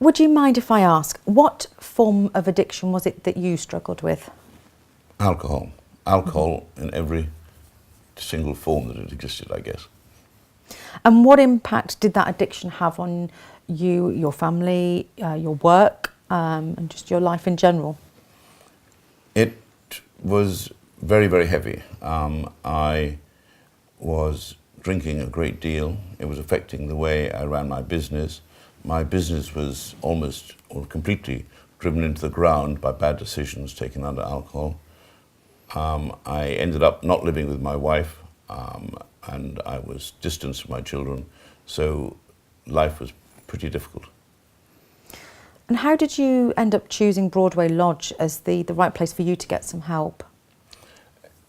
Would you mind if I ask, what form of addiction was it that you struggled with? Alcohol. Alcohol in every single form that it existed, I guess. And what impact did that addiction have on you, your family, your work, and just your life in general? It was very, very heavy. I was drinking a great deal. It was affecting the way I ran my business. My business was almost or completely driven into the ground by bad decisions taken under alcohol. I ended up not living with my wife, and I was distanced from my children, so life was pretty difficult. And how did you end up choosing Broadway Lodge as the right place for you to get some help?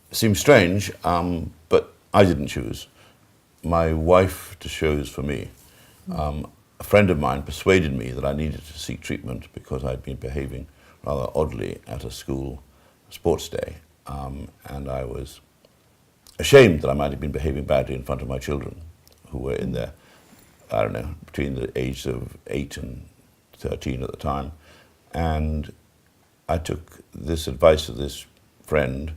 Seems strange, but I didn't choose. My wife chose for me. A friend of mine persuaded me that I needed to seek treatment because I'd been behaving rather oddly at a school sports day, and I was ashamed that I might have been behaving badly in front of my children, who were in their, I don't know, between the ages of 8 and 13 at the time. And I took this advice of this friend,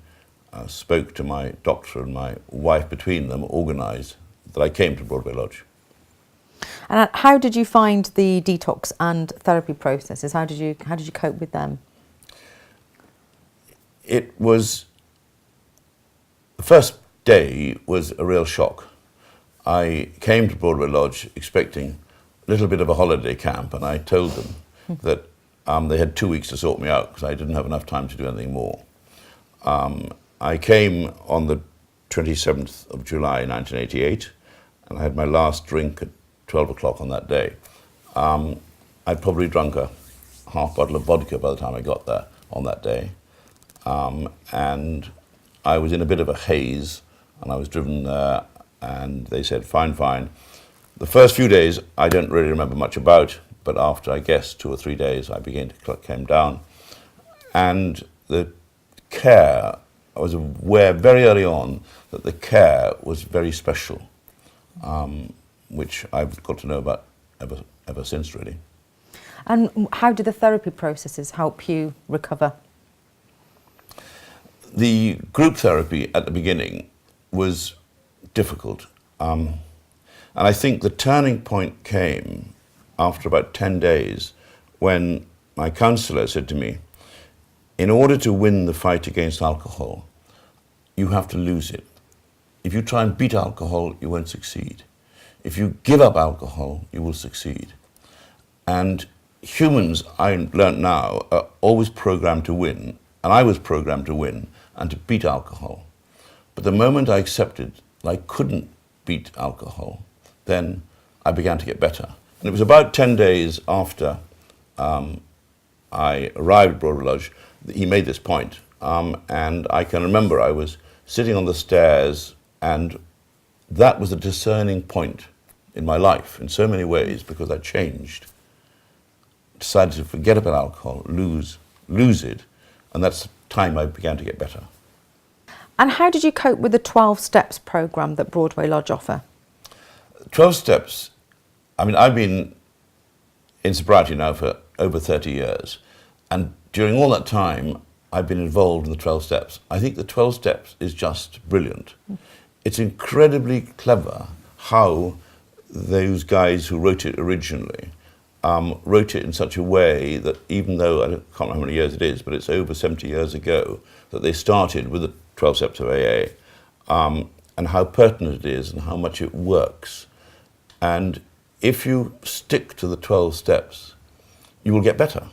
spoke to my doctor and my wife, between them organised that I came to Broadway Lodge. And how did you find the detox and therapy processes? How did you cope with them? It was, the first day was a real shock. I came to Broadway Lodge expecting a little bit of a holiday camp, and I told them that they had 2 weeks to sort me out because I didn't have enough time to do anything more. I came on the 27th of July 1988, and I had my last drink at 12 o'clock on that day. I'd probably drunk a half bottle of vodka by the time I got there on that day. And I was in a bit of a haze, and I was driven there, and they said, fine, fine. The first few days I don't really remember much about, but after, I guess, 2 or 3 days, I began to calm down. And the care, I was aware very early on that the care was very special, which I've got to know about ever since, really. And how did the therapy processes help you recover? The group therapy at the beginning was difficult. And I think the turning point came after about 10 days when my counsellor said to me, in order to win the fight against alcohol, you have to lose it. If you try and beat alcohol, you won't succeed. If you give up alcohol, you will succeed. And humans, I learnt now, are always programmed to win, and I was programmed to win and to beat alcohol. But the moment I accepted that I couldn't beat alcohol, then I began to get better. And it was about 10 days after I arrived at Broadway Lodge that he made this point. And I can remember I was sitting on the stairs, and that was a discerning point in my life in so many ways, because I changed. Decided to forget about alcohol, lose it, and that's the time I began to get better. And how did you cope with the 12 Steps programme that Broadway Lodge offer? 12 Steps, I mean, I've been in sobriety now for over 30 years, and during all that time, I've been involved in the 12 Steps. I think the 12 Steps is just brilliant. It's incredibly clever how those guys who wrote it originally wrote it in such a way that even though, I can't remember how many years it is, but it's over 70 years ago that they started with the 12 Steps of AA, and how pertinent it is and how much it works. And if you stick to the 12 steps, you will get better.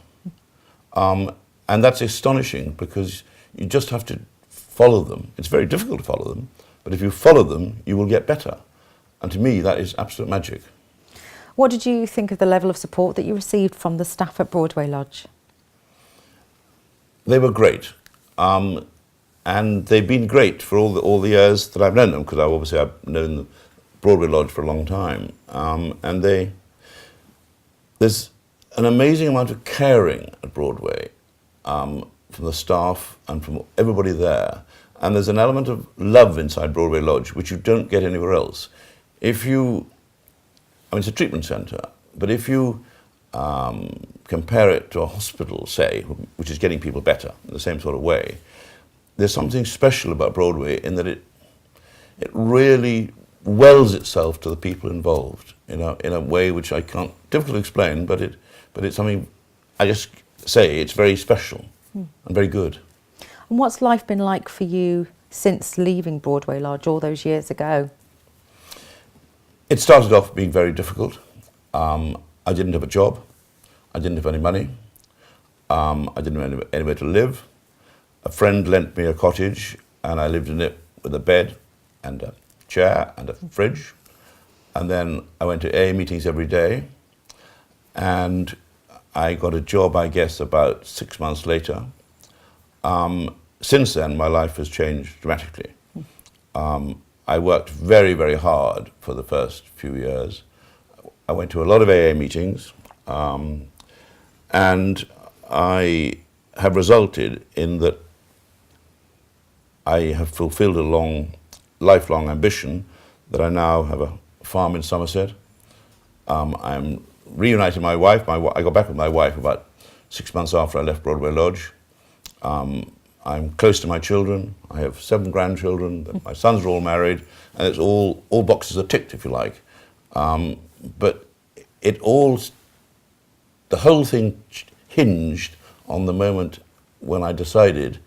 And that's astonishing, because you just have to follow them. It's very difficult to follow them, but if you follow them, you will get better. And to me, that is absolute magic. What did you think of the level of support that you received from the staff at Broadway Lodge? They were great. And they've been great for all the years that I've known them, because I've known the Broadway Lodge for a long time. And there's an amazing amount of caring at Broadway, from the staff and from everybody there. And there's an element of love inside Broadway Lodge, which you don't get anywhere else. It's a treatment centre, but if you compare it to a hospital, say, which is getting people better in the same sort of way, there's something special about Broadway in that it really wells itself to the people involved in a way which I can't, difficult to explain, but it's something, I just say it's very special and very good. And what's life been like for you since leaving Broadway Lodge all those years ago? It started off being very difficult. I didn't have a job. I didn't have any money. I didn't have anywhere to live. A friend lent me a cottage and I lived in it with a bed and a chair and a fridge. And then I went to AA meetings every day. And I got a job, I guess, about 6 months later. Since then, my life has changed dramatically. I worked very, very hard for the first few years. I went to a lot of AA meetings, and I have resulted in that I have fulfilled a lifelong ambition that I now have a farm in Somerset. I'm reunited with my wife. I got back with my wife about 6 months after I left Broadway Lodge. I'm close to my children. I have 7 grandchildren. My sons are all married, and it's all boxes are ticked, if you like. But the whole thing hinged on the moment when I decided,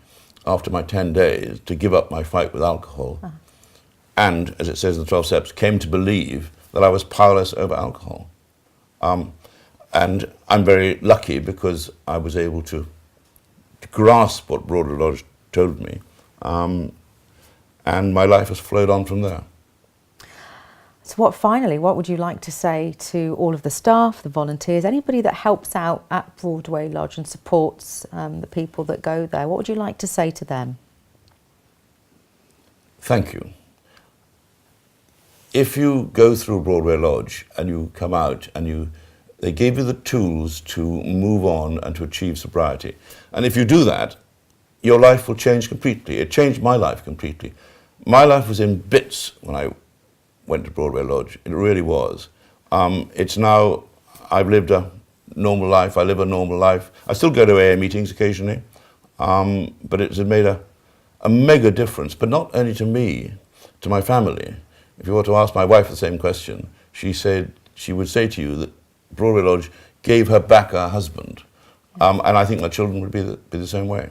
after my 10 days, to give up my fight with alcohol, and, as it says in the 12 Steps, came to believe that I was powerless over alcohol. And I'm very lucky because I was able to grasp what Broadway Lodge told me, and my life has flowed on from there. So what would you like to say to all of the staff, the volunteers, anybody that helps out at Broadway Lodge and supports the people that go there? What would you like to say to them? Thank you. If you go through Broadway Lodge and you come out and they gave you the tools to move on and to achieve sobriety. And if you do that, your life will change completely. It changed my life completely. My life was in bits when I went to Broadway Lodge. It really was. It's now, I've lived a normal life. I live a normal life. I still go to AA meetings occasionally, but it's made a mega difference, but not only to me, to my family. If you were to ask my wife the same question, she would say to you that Broadway Lodge gave her back her husband. And I think my children would be the same way.